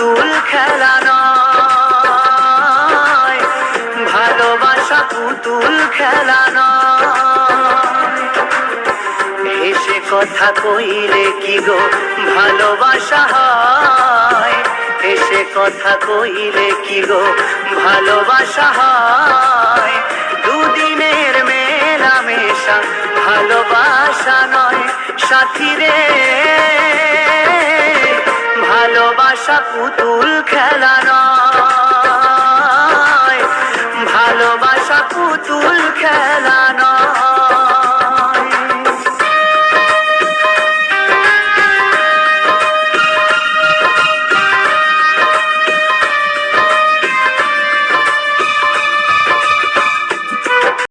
পুতুল খেলা নয়, ভালোবাসা পুতুল খেলা নয়। হেসে কথা কইলে কি গো ভালোবাসা হয়, হেসে কথা কইলে কি গো ভালোবাসা হয়। দুদিনের মেলামেশা ভালোবাসা নয় সাথী রে, ভালোবাসা পুতুল খেলা নয়, ভালোবাসা পুতুল খেলা